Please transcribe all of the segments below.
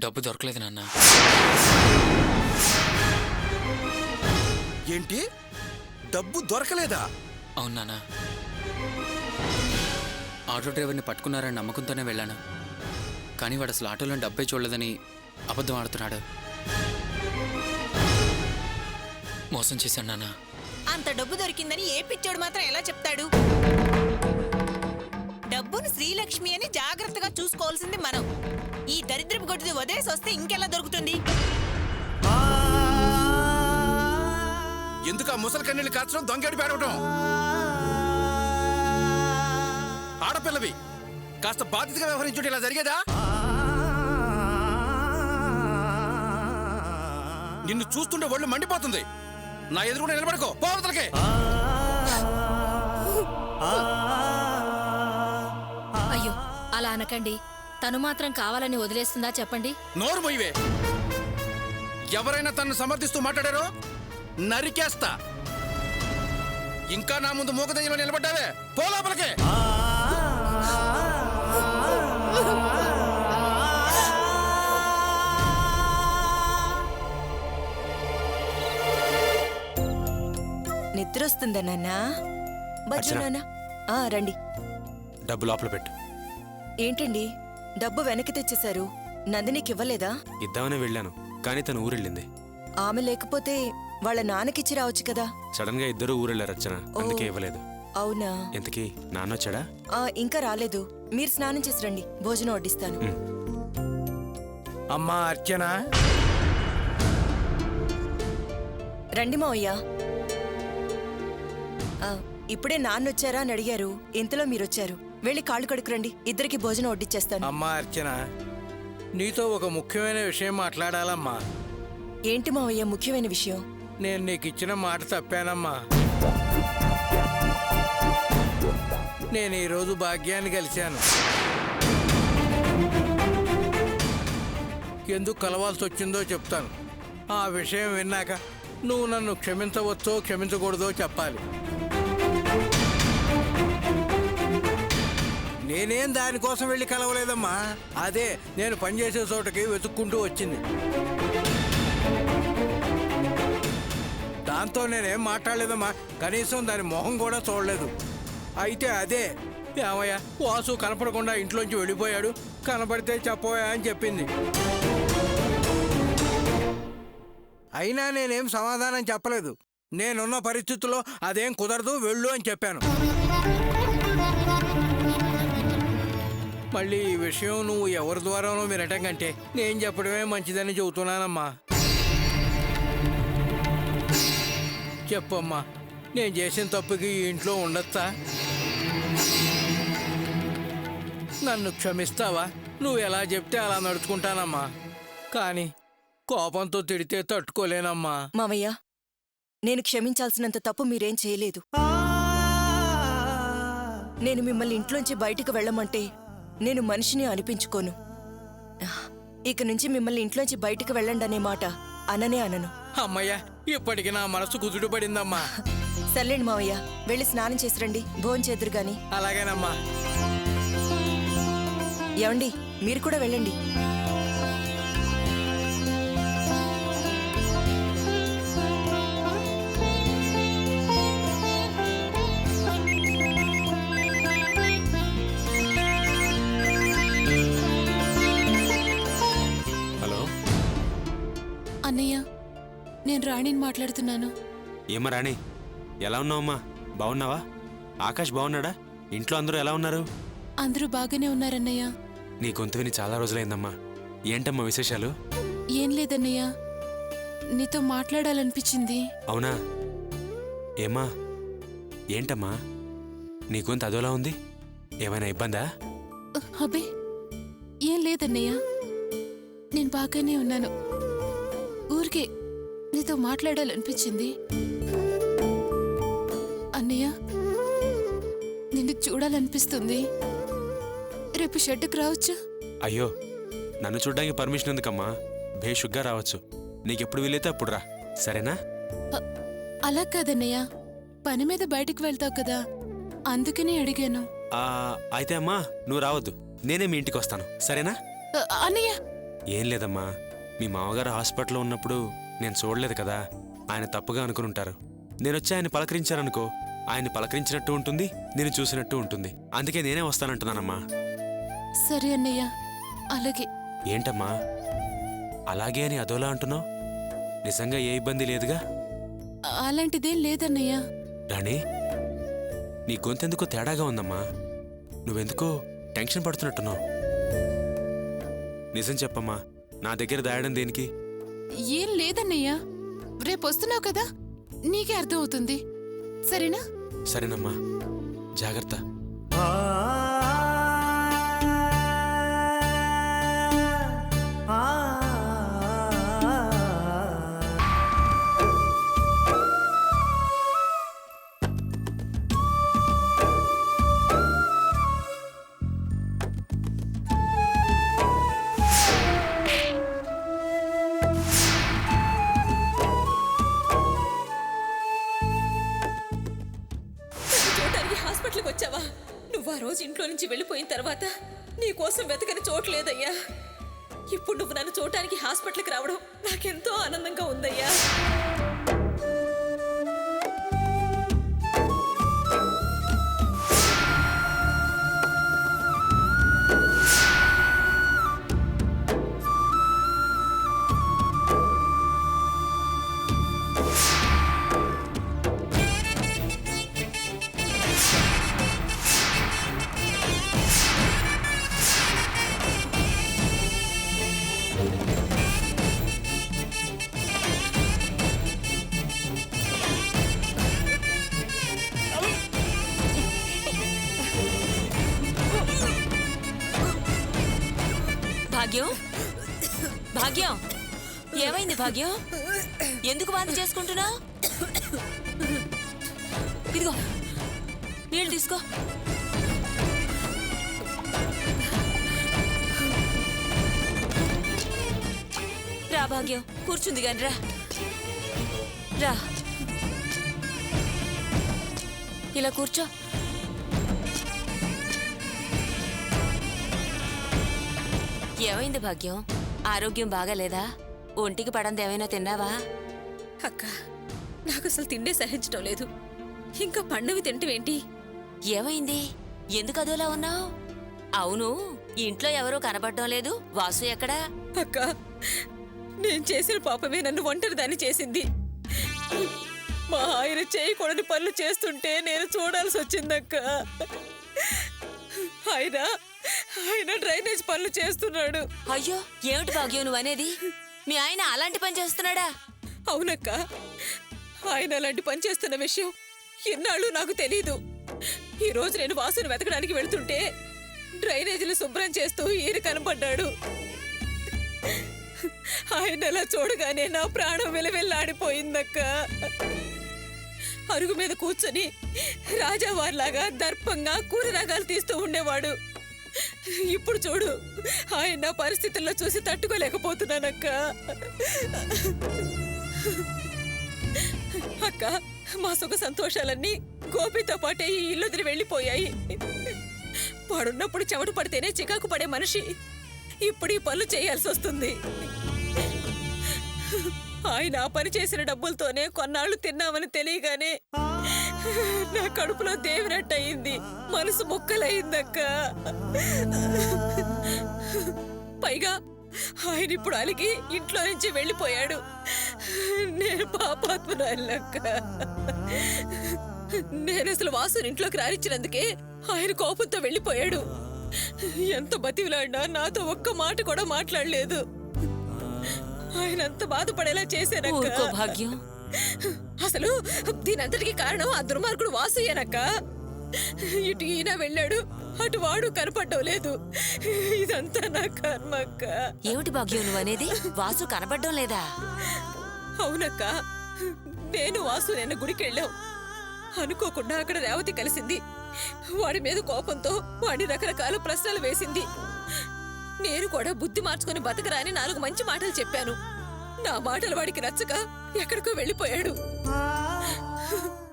డబ్బు దొరకలేదు నాన్న. ఏంటి, డబ్బు దొరకలేదా? అవును నాన్న. ఆటో డ్రైవర్ని పట్టుకున్నారని నమ్మకంతోనే వెళ్ళాను. కానీ వాడు అసలు ఆటోలో డబ్బే చూడలేదని అబద్ధం ఆడుతున్నాడు. మోసం చేశాను నాన్న. అంత డబ్బు దొరికిందని ఏ పిచ్చోడు మాత్రం ఎలా చెప్తాడు? డబ్బును శ్రీలక్ష్మి అని జాగ్రత్తగా చూసుకోవాల్సింది మనం. ఈ దరిద్రపు గొడ్డుది వదిలేసి వస్తే ఇంకెలా దొరుకుతుంది? ఎందుకు ఆ ముసలి కన్నీళ్ళు కాచడం, దొంగేడు పేడవటం? ఆడపిల్లవి కాస్త బాధ్యతగా వ్యవహరించుంటే ఇలా జరిగేదా? నిన్ను చూస్తుంటే ఒళ్ళు మండిపోతుంది. నా ఎదురుకుండా నిలబడుకో, పోవతలకే. అయ్యో, అలా అనకండి. తను మాత్రం కావాలని వదిలేస్తుందా చెప్పండి? నోరు మొయ్యవే. ఎవరైనా తనను సమర్థిస్తూ మాట్లాడారో నరికేస్తా. ఇంకా నా ముందు మూగదయ్యలో నిలబడ్డావే, పో లోపలికే. నిద్రొస్తుందా నాన్నా? బజ్జు నాన్న, రండి. డబ్బు లోపల పెట్టు. ఏంటండి, డబ్బు వెనక్కి తెచ్చేశారు? నందినికి ఇవ్వలేదా? ఇద్దామనే వెళ్ళాను, కానీ తను ఊరెళ్ళింది. ఆమె లేకపోతే వాళ్ళ నాన్నకిచ్చి రావచ్చు కదా. సడన్ గా ఇద్దరు ఊరెళ్ళారు అర్చన, అందుకే ఇవ్వలేదు. అవునా? ఎంతకీ నాన్నొచ్చాడా? ఇంకా రాలేదు. మీరు స్నానం చేసి రండి, భోజనం వడ్డిస్తాను. అమ్మా అర్చన, రండి మావయ్య. ఇప్పుడే నాన్నొచ్చారా అని అడిగారు, ఇంతలో మీరొచ్చారు. వెళ్ళి కాళ్ళు కడుకురండి, ఇద్దరికి భోజనం వడ్డిచ్చేస్తాను. అమ్మా అర్చన, నీతో ఒక ముఖ్యమైన విషయం మాట్లాడాలమ్మా. ఏంటి మావయ్య ముఖ్యమైన విషయం? నేను నీకు ఇచ్చిన మాట తప్పానమ్మా. నేను ఈరోజు భాగ్యాన్ని కలిశాను. ఎందుకు కలవాల్సి వచ్చిందో చెప్తాను. ఆ విషయం విన్నాక నువ్వు నన్ను క్షమించవచ్చో క్షమించకూడదో చెప్పాలి. నేనేం దానికోసం వెళ్ళి కలవలేదమ్మా. అదే నేను పనిచేసే చోటకి వెతుక్కుంటూ వచ్చింది. దాంతో నేనేం మాట్లాడలేదమ్మా, కనీసం దాని మొహం కూడా చూడలేదు. అయితే అదే, ఏమయ్యా వాసు కనపడకుండా ఇంట్లోంచి వెళ్ళిపోయాడు, కనపడితే చెప్పోయా అని చెప్పింది. అయినా నేనేం సమాధానం చెప్పలేదు. నేనున్న పరిస్థితుల్లో అదేం కుదరదు, వెళ్ళు అని చెప్పాను. మళ్ళీ ఈ విషయం నువ్వు ఎవరి ద్వారానో వినటం కంటే నేను చెప్పడమే మంచిదని చెబుతున్నానమ్మా. చెప్పమ్మా, నేను చేసిన తప్పుకి ఈ ఇంట్లో ఉండొచ్చా? నన్ను క్షమిస్తావా? నువ్వు ఎలా చెప్తే అలా నడుచుకుంటానమ్మా. కానీ కోపంతో తిడితే తట్టుకోలేనమ్మా. మావయ్య, నేను క్షమించాల్సినంత తప్పు మీరేం చేయలేదు. నేను మిమ్మల్ని ఇంట్లోంచి బయటకు వెళ్ళమంటే నేను మనిషిని అనిపించుకోను. ఇక నుంచి మిమ్మల్ని ఇంట్లోంచి బయటకు వెళ్ళండి అనే మాట అననే అనను. అమ్మయ్యా, ఇప్పటికి నా మనసు కుదుటపడిందమ్మా. సర్లేండి మావయ్య, వెళ్ళి స్నానం చేసి రండి, భోంచేద్దురు గాని. అలాగేనమ్మా. ఏమండి, మీరు కూడా వెళ్ళండి. హలో అన్నయ్య, నేను రాణిని మాట్లాడుతున్నాను. ఏమా రాణి, ఎలా ఉన్నావమ్మా? బాగున్నావా? ఆకాష్ బాగున్నాడా? ఇంట్లో అందరూ ఎలా ఉన్నారు? అందరూ బాగానే ఉన్నారన్నయ్య. నీ గొంతు విని చాలా రోజులైందమ్మా. ఏంటమ్మా విశేషాలు? ఏం లేదన్నయ్య, నీతో మాట్లాడాలనిపించింది. అవునా? ఏమ్మా, ఏంటమ్మా నీ గొంతు అదోలా ఉంది? ఏమైనా ఇబ్బందా? అబ్బే, ఏం లేదన్నయ్య, నేను బాగానే ఉన్నాను. ఊరికే నీతో మాట్లాడాలనిపించింది. అన్నయ్య, నిన్ను చూడాలనిపిస్తుంది. రేపు షెడ్డుకు రావచ్చు? అయ్యో, నన్ను చూడ్డానికి పర్మిషన్ ఎందుకమ్మా? బేషుగ్గా రావచ్చు. నీకెప్పుడు వీలైతే అప్పుడు రా, సరేనా? అలా కాదన్నయ్య, పని మీద బయటకు వెళ్తావు కదా, అందుకనే అడిగాను. అయితే అమ్మా నువ్వు రావద్దు, నేనే మీ ఇంటికి వస్తాను, సరేనా? అన్నయ్య, ఏం లేదమ్మా, మీ మామగారు హాస్పిటల్లో ఉన్నప్పుడు నేను చూడలేదు కదా, ఆయన తప్పుగా అనుకుని ఉంటారు. నేనొచ్చి ఆయన పలకరించాననుకో, ఆయన్ని పలకరించినట్టు ఉంటుంది, నేను చూసినట్టు ఉంటుంది. అందుకే నేనే వస్తానంటున్నానమ్మా. సరే అన్నయ్య, అలాగే. ఏంటమ్మా అలాగే అని అదోలా అంటున్నావు? నిజంగా ఏ ఇబ్బంది లేదుగా? అలాంటిదేం లేదన్నయ్య. రాణి, నీ గొంతెందుకో తేడాగా ఉందమ్మా. నువ్వెందుకో టెన్షన్ పడుతున్నట్టున్నావు. నిజం చెప్పమ్మా, నా దగ్గర దాయడం దేనికి? ఏం లేదన్నయ్య. రేపు వస్తున్నావు కదా, నీకే అర్థం అవుతుంది. సరేనా? సరేనమ్మా, జాగ్రత్త. చూడటానికి హాస్పిటల్కి వచ్చావా? నువ్వు ఆ రోజు ఇంట్లో నుంచి వెళ్ళిపోయిన తర్వాత నీ కోసం వెతకని చోట్లేదయ్యా. ఇప్పుడు నువ్వు నన్ను చూడటానికి హాస్పిటల్కి రావడం నాకెంతో ఆనందంగా ఉందయ్యా. భాగ్యం, భాగ్యం, ఏమైంది భాగ్యం? ఎందుకు వాంతి చేసుకుంటున్నావు? ఇదిగో నీళ్ళు తీసుకో. రా భాగ్యం, కూర్చుంది గాని రా. రా, ఇలా కూర్చో. ఏమైంది భాగ్యం? ఆరోగ్యం బాగాలేదా? ఒంటికి పడంది ఏమైనా తిన్నావా? అక్క, నాకు అసలు తిండే సహించడం లేదు. ఇంకా పండవి తింటవేంటి? ఏమైంది? ఎందుకు అదోలా ఉన్నావు? అవును, ఇంట్లో ఎవరూ కనబడడం లేదు. వాసు ఎక్కడా? అక్క, నేను చేసిన పాపమే నన్ను ఒంటరి దాన్ని చేసింది. మా ఆయన చేయకూడని పనులు చేస్తుంటే నేను చూడాల్సి వచ్చిందక్క. ఆయన డ్రైనేజ్ పనులు చేస్తున్నాడు. అయ్యో, ఏమిటి భాగ్యం నువ్వు అనేది? మీ ఆయన అలాంటి పని చేస్తున్నాడా? అవునక్క, ఆయన అలాంటి పని చేస్తున్న విషయం ఇన్నాళ్ళు నాకు తెలీదు. ఈ రోజు నేను వాసుని వెతకడానికి వెళ్తుంటే డ్రైనేజీలు శుభ్రం చేస్తూ ఈయన కనపడ్డాడు. ఆయన అలా చూడగానే నా ప్రాణం విలవిల్లాడిపోయిందక్క. అరుగు మీద కూర్చొని రాజావారిలాగా దర్పంగా కూరరాగాలు తీస్తూ ఉండేవాడు. ఇప్పుడు చూడు, ఆయన పరిస్థితుల్లో చూసి తట్టుకోలేకపోతున్నానక్క. అక్క, మా సుఖ సంతోషాలన్నీ గోపితో పాటే ఈ ఇల్లు వదిలి వెళ్ళిపోయాయి. వాడున్నప్పుడు చెమట పడితేనే చికాకు పడే మనిషి ఇప్పుడు ఈ పనులు చేయాల్సి వస్తుంది. ఆయన ఆ పని చేసిన డబ్బులతోనే కొన్నాళ్ళు తిన్నామని తెలియగానే నా కడుపులో దేవినట్టయింది. మనసు ముక్కలయిందక్క. పైగా ఆయన ఇప్పుడు అలిగి ఇంట్లో నుంచి వెళ్ళిపోయాడు. నేను పాపాత్మురాలక్క. నేను అసలు వాసుని ఇంట్లోకి రానిచ్చినందుకే ఆయన కోపంతో వెళ్ళిపోయాడు. ఎంత బతివిలాడినా నాతో ఒక్క మాట కూడా మాట్లాడలేదు. ఆయన అంత బాధపడేలా చేశానక్క. భాగ్యం, అసలు దీనంతటికి కారణం ఆ దుర్మార్గుడు వాసుయేనక్క. ఇటు ఈయన వెళ్ళాడు, అటు వాడు కనపడడం లేదు. ఇదంతా నా కర్మక్క. ఏమిటి భాగ్యం నువ్వు అనేది? వాసు కనపడడం లేదా? అవునక్క, నేను వాసు నిన్న గుడికి వెళ్ళాం. అనుకోకుండా అక్కడ రేవతి కలిసింది. వాడి మీద కోపంతో వాడి రకరకాల ప్రశ్నలు వేసింది. నేను కూడా బుద్ధి మార్చుకొని బతకరా అని 4 మంచి మాటలు చెప్పాను. నా మాటలు వాడికి నచ్చక ఎక్కడికో వెళ్ళిపోయాడు.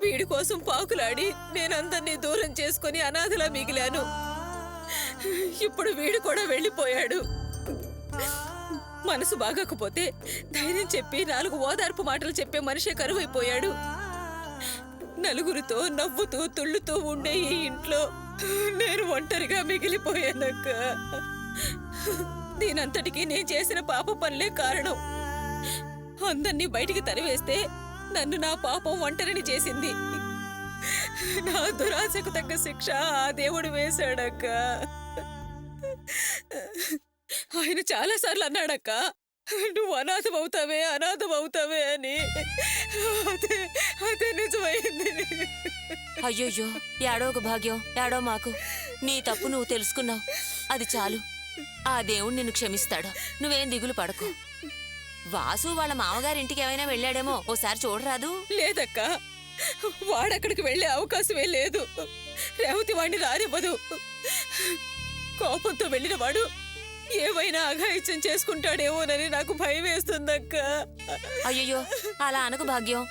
వీడి కోసం పాకులాడి నేనందరినీ దూరం చేసుకుని అనాథలా మిగిలాను. ఇప్పుడు వీడు కూడా వెళ్ళిపోయాడు. మనసు బాగోకపోతే ధైర్యం చెప్పి 4 ఓదార్పు మాటలు చెప్పే మనిషే కరువైపోయాడు. నలుగురితో నవ్వుతూ తుళ్ళుతూ ఉండే ఈ ఇంట్లో నేను ఒంటరిగా మిగిలిపోయానక్క. దీనంతటికీ నేను చేసిన పాప పనులే కారణం. అందర్నీ బయటికి తరివేస్తే నన్ను నా పాపం ఒంటరిని చేసింది. నా దురాశకు తగ్గ శిక్ష ఆ దేవుడు వేశాడక్క. ఆయన చాలాసార్లు అన్నాడక్క, నువ్వు అనాథమవుతావే అని. అదే నిజమైంది. అయ్యోయ్యో, ఏడో ఒక భాగ్యం, ఏడో మాకు. నీ తప్పు నువ్వు తెలుసుకున్నావు, అది చాలు. ఆ దేవుడు నిన్ను క్షమిస్తాడు. నువ్వేం దిగులు పడకు. వాసు వాళ్ళ మామగారింటికి ఏమైనా వెళ్ళాడేమో, ఓసారి చూడరాదు? లేదక్క, వాడక్కడికి వెళ్లే అవకాశమే లేదు. రేవతి వాడిని రానివ్వదు. కోపంతో వెళ్ళిన వాడు ఏమైనా అఘాయిత్యం చేసుకుంటాడేమోనని నాకు భయం వేస్తుందక్క. అయ్యయ్యో, అలా అనకు భాగ్యం.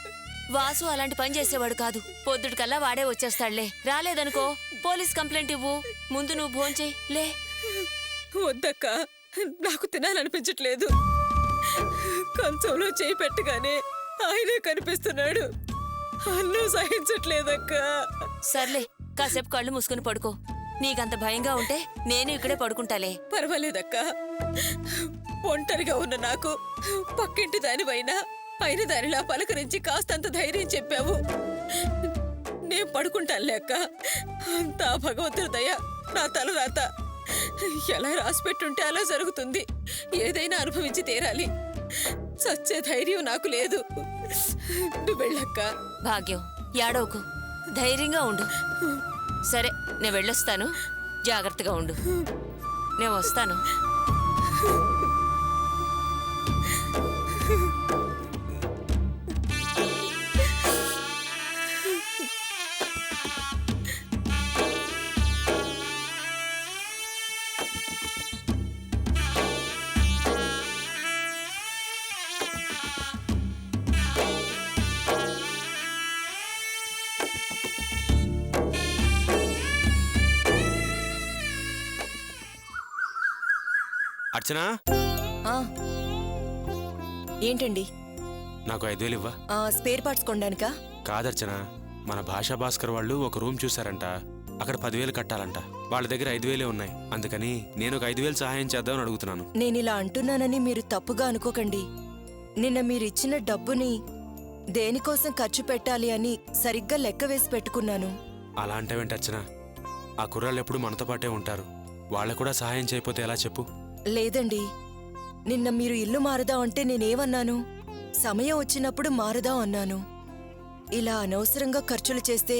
వాసు అలాంటి పని చేసేవాడు కాదు. పొద్దుటికల్లా వాడే వచ్చేస్తాడులే. రాలేదనుకో పోలీస్ కంప్లైంట్ ఇవ్వు. ముందు నువ్వు భోంచేయి, లే. వద్దక్క, నాకు తినాలనిపించట్లేదు. కంచంలో చేయి పెట్టగానే ఆయనే కనిపిస్తున్నాడు. అన్నం సహించట్లేదక్క. సర్లే, కాసేపు కళ్ళు మూసుకుని పడుకో. నీకంత భయంగా ఉంటే నేను ఇక్కడే పడుకుంటాలే. పర్వాలేదక్క, ఒంటరిగా ఉన్న నాకు పక్కింటి దానివైనా అయిన దానిలా పలకరించి కాస్తంత ధైర్యం చెప్పావు. నేను పడుకుంటానులే అక్క. అంతా భగవంతుడి దయ, నా తలరాత. ఎలా రాసిపెట్టుంటే అలా జరుగుతుంది. ఏదైనా అనుభవించి తీరాలి. సచ్చే ధైర్యం నాకు లేదు. నువ్వు వెళ్ళక్క. భాగ్యం, యాడోకు, ధైర్యంగా ఉండు. సరే, నేను వెళ్ళొస్తాను. జాగ్రత్తగా ఉండు. నేను వస్తాను. అర్చనా, ఆ, ఏంటండి? నాకు 5,000 ఇవ్వా? Spare parts కొనడానికా? కాదర్చన, మన భాషా భాస్కర్ వాళ్ళు ఒక రూమ్ చూసారంట. అక్కడ 10,000 కట్టాలంట. వాళ్ళ దగ్గర 5,000 ఉన్నాయి. అందుకని నేను ఒక 5,000 సహాయం చేద్దామని అడుగుతున్నాను. నేనిలా అంటున్నానని మీరు తప్పుగా అనుకోకండి. నిన్న మీరిచ్చిన డబ్బుని దేనికోసం ఖర్చు పెట్టాలి అని సరిగ్గా లెక్క వేసి పెట్టుకున్నాను. అలా అంటావేంటి అర్చన? ఆ కుర్రాళ్ళు ఎప్పుడు మనతో పాటే ఉంటారు. వాళ్ళకు కూడా సహాయం చేయకపోతే ఎలా చెప్పు? లేదండి, నిన్న మీరు ఇల్లు మారదాం అంటే నేనేమన్నాను? సమయం వచ్చినప్పుడు మారదాం అన్నాను. ఇలా అనవసరంగా ఖర్చులు చేస్తే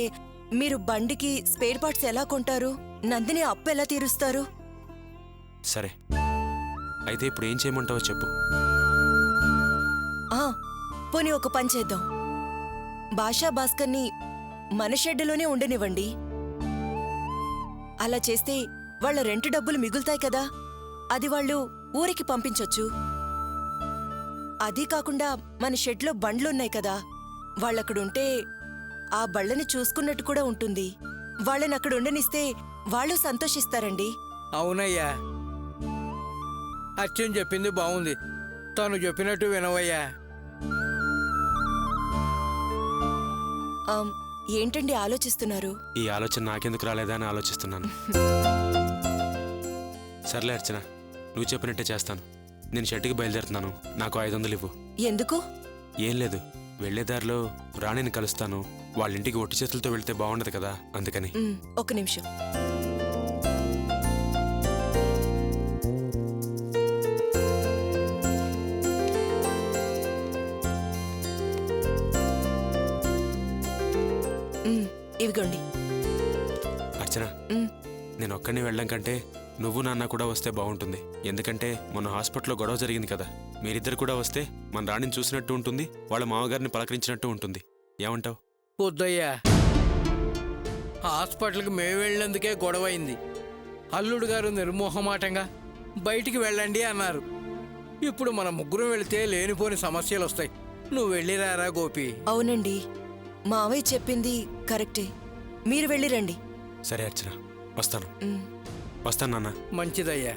మీరు బండికి స్పేర్ పార్ట్స్ ఎలా కొంటారు? నందిని అప్పు ఎలా తీరుస్తారు? సరే, అయితే ఇప్పుడు ఏం చేయమంటావో చెప్పు. పోనీ ఒక పని చేద్దాం. భాషా భాస్కర్ని మన షెడ్డులోనే ఉండనివ్వండి. అలా చేస్తే వాళ్ళ రెంట్ డబ్బులు మిగులుతాయి కదా. అది వాళ్ళు ఊరికి పంపించొచ్చు. అదీ కాకుండా మన షెడ్లో బండ్లున్నాయి కదా, వాళ్ళక్కడుంటే ఆ బళ్ళని చూసుకున్నట్టు కూడా ఉంటుంది. వాళ్ళని అక్కడ ఉండనిస్తే వాళ్ళు సంతోషిస్తారండి. అవునయ్యా, అచ్చం చెప్పింది బాగుంది. తను చెప్పినట్టు వినవయ్యా. ఏంటండి ఆలోచిస్తున్నారు? ఈ ఆలోచన నాకెందుకు రాలేదా అని ఆలోచిస్తున్నాను. సర్లే అర్చన, నువ్వు చెప్పినట్టే చేస్తాను. నేను షెడ్కి బయలుదేరుతున్నాను. నాకు 500 ఇవ్వు. ఎందుకు? ఏం లేదు, వెళ్లేదారిలో రాణిని కలుస్తాను. వాళ్ళ ఇంటికి ఒట్టి చేతులతో వెళ్తే బాగుండదు కదా, అందుకని. ఒక నిమిషం. ఇవిగోండి. అర్చన, నేను ఒక్కడిని వెళ్ళడం కంటే నువ్వు నాన్న కూడా వస్తే బాగుంటుంది. ఎందుకంటే మొన్న హాస్పిటల్లో గొడవ జరిగింది కదా, మీరిద్దరు కూడా వస్తే మన రాణిని చూసినట్టు ఉంటుంది, వాళ్ళ మామగారిని పలకరించినట్టు ఉంటుంది. ఏమంటావు? వద్దయ్యా, హాస్పిటల్కి మేము వెళ్ళినందుకే గొడవ అయింది. అల్లుడు గారు నిర్మోహమాటంగా బయటికి వెళ్ళండి అన్నారు. ఇప్పుడు మన ముగ్గురం వెళితే లేనిపోని సమస్యలు వస్తాయి. నువ్వు వెళ్ళిరారా గోపి. అవునండి, మావయ్య చెప్పింది కరెక్టే. మీరు వెళ్ళిరండి. సరే అర్చన, వస్తాను. వస్తాను నాన్న. మంచిదయ్యా.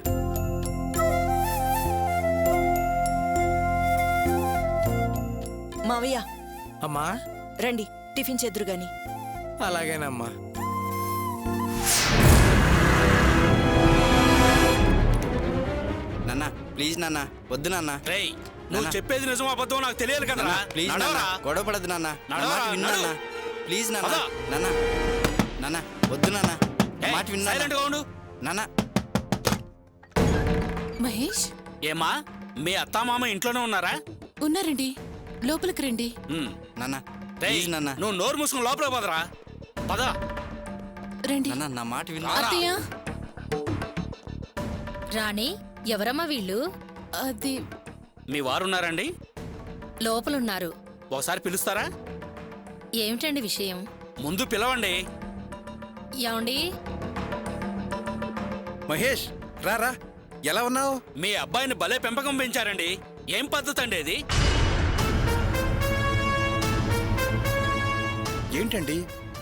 మావయ్య అమ్మా రండి టిఫిన్ చేద్దురు గాని. అలాగేనమ్మా. నాన్న ప్లీజ్ నాన్న, వద్దు నాన్న. రేయ్ నువ్వు చెప్పేది నిజం అబద్ధం నాకు తెలియాలి కదా. ప్లీజ్ నాన్న, గొడవ పడద్దు నాన్న. నా మాట విను నాన్న. ప్లీజ్ నాన్న. నాన్న నాన్న వద్దు నాన్న, నా మాట విను నాన్న. నాన్న. మహేష్ ఏమా మీ అత్తామామ ఇంట్లోనే ఉన్నారా? ఉన్నారండి, లోపలికి రండి. నాన్న ప్లీజ్ నాన్న. నువ్వు నోరు మూసుకుని లోపల పదరా. పద రండి. నాన్న నా మాట విను. అత్తయ్య, రాణి, ఎవరమ్మా వీళ్ళు? అది మీ వారు ఉన్నారండి? లోపలున్నారు. ఒకసారి పిలుస్తారా? ఏమిటండి విషయం? ముందు పిలవండి. ఏమండి? మహేష్ రారా, ఎలా ఉన్నావు? మీ అబ్బాయిని భలే పెంపకం పెంచారండి. ఏం పద్ధతి అండి ఇది? ఏంటండి,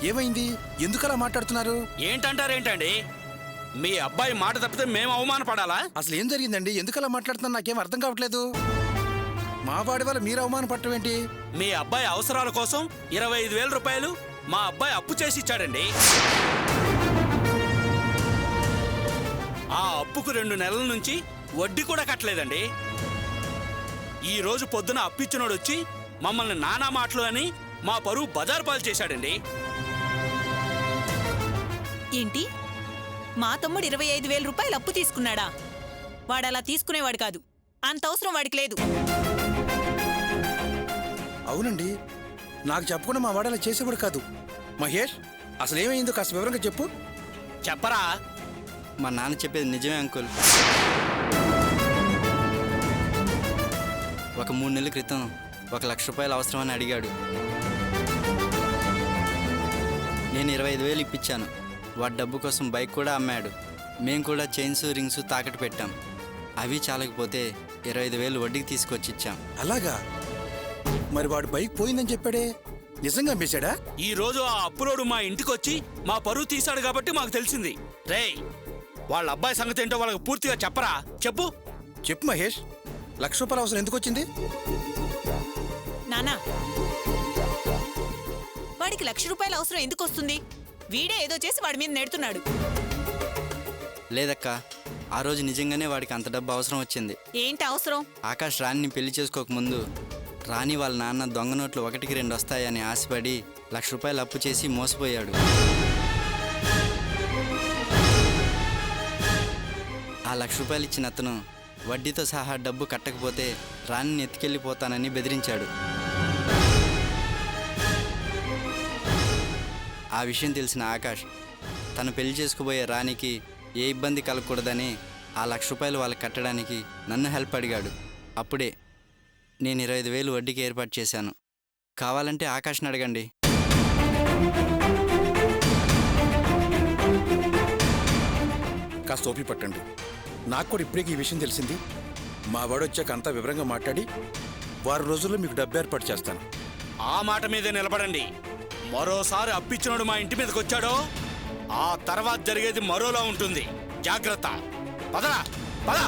ఏమైంది? ఎందుకలా మాట్లాడుతున్నారు? ఏంటంటారేంటండి? మీ అబ్బాయి మాట తప్పితే మేము అవమానపడాలా? అసలు ఏం జరిగిందండి? ఎందుకలా మాట్లాడుతున్నారు? నాకేం అర్థం కావట్లేదు. మా వాడి వల్ల మీరు అవమానపడటం ఏంటి? మీ అబ్బాయి అవసరాల కోసం 25,000 రూపాయలు మా అబ్బాయి అప్పు చేసి ఇచ్చాడండి. ఆ అప్పుకు 2 నెలల నుంచి వడ్డీ కూడా కట్టలేదండి. ఈ రోజు పొద్దున అప్పిచ్చినోడు వచ్చి మమ్మల్ని నానా మాటలు అని మా పరువు బజారు పాలు చేశాడండి. ఏంటి, మా తమ్ముడు 25,000 రూపాయలు అప్పు తీసుకున్నాడా? వాడలా తీసుకునేవాడు కాదు. అంత అవసరం వాడికి లేదు. అవునండి, నాకు చెప్పకుండా మా వాడు అలా చేసేవాడు కాదు. మహేష్, అసలు ఏమైందో కాస్త వివరంగా చెప్పు. చెప్పరా? మా నాన్న చెప్పేది నిజమే అంకుల్. ఒక 3 నెలల క్రితం 1,00,000 రూపాయలు అవసరమని అడిగాడు. నేను 25,000 ఇప్పించాను. వాడి డబ్బు కోసం బైక్ కూడా అమ్మాడు. మేము కూడా చైన్స్ రింగ్స్ తాకట్టు పెట్టాం. అవి చాలకపోతే 25,000 వడ్డీకి తీసుకొచ్చి ఇచ్చాం. అలాగా? మరి వాడు బైక్ పోయిందని చెప్పాడే, నిజంగా అమ్మేశాడా? ఈ రోజు ఆ అప్పులోడు మా ఇంటికి వచ్చి మా పరువు తీశాడు కాబట్టి మాకు తెలిసింది. రేయ్, వాళ్ళ అబ్బాయి సంగతి ఏంటో వాళ్ళకి పూర్తిగా చెప్పరా. చెప్పు చెప్పు మహేష్, 1,00,000 రూపాయల అవసరం ఎందుకు వచ్చింది? నానా, వాడికి 1,00,000 రూపాయల అవసరం ఎందుకు వస్తుంది? వీడే ఏదో చేసి వాడి మీద నెడుతున్నాడు. లేదక్క, ఆ రోజు నిజంగానే వాడికి అంత డబ్బు అవసరం వచ్చింది. ఏంటి అవసరం? ఆకాష్ రాణిని పెళ్లి చేసుకోకముందు రాణి వాళ్ళ నాన్న దొంగ నోట్లు 1కి 2 వస్తాయని ఆశపడి 1,00,000 రూపాయలు అప్పు చేసి మోసపోయాడు. ఆ 1,00,000 రూపాయలు ఇచ్చిన అతను వడ్డీతో సహా డబ్బు కట్టకపోతే రాణిని ఎత్తుకెళ్ళిపోతానని బెదిరించాడు. ఆ విషయం తెలిసిన ఆకాష్ తను పెళ్లి చేసుకుపోయే రాణికి ఏ ఇబ్బంది కలగకూడదని ఆ 1,00,000 రూపాయలు వాళ్ళకి కట్టడానికి నన్ను హెల్ప్ అడిగాడు. అప్పుడే నేను 25,000 వడ్డీకి ఏర్పాటు చేశాను. కావాలంటే ఆకాష్ని అడగండి. కాస్త ఓపి పట్టండి. నాకు కూడా ఇప్పుడే ఈ విషయం తెలిసింది. మా వాడు వచ్చాక అంతా వివరంగా మాట్లాడి 6 రోజుల్లో మీకు డబ్బు ఏర్పాటు చేస్తాను. ఆ మాట మీదే నిలబడండి. మరోసారి అప్పిచ్చినోడు మా ఇంటి మీదకి వచ్చాడో ఆ తర్వాత జరిగేది మరోలా ఉంటుంది. జాగ్రత్త. పదరా, పద.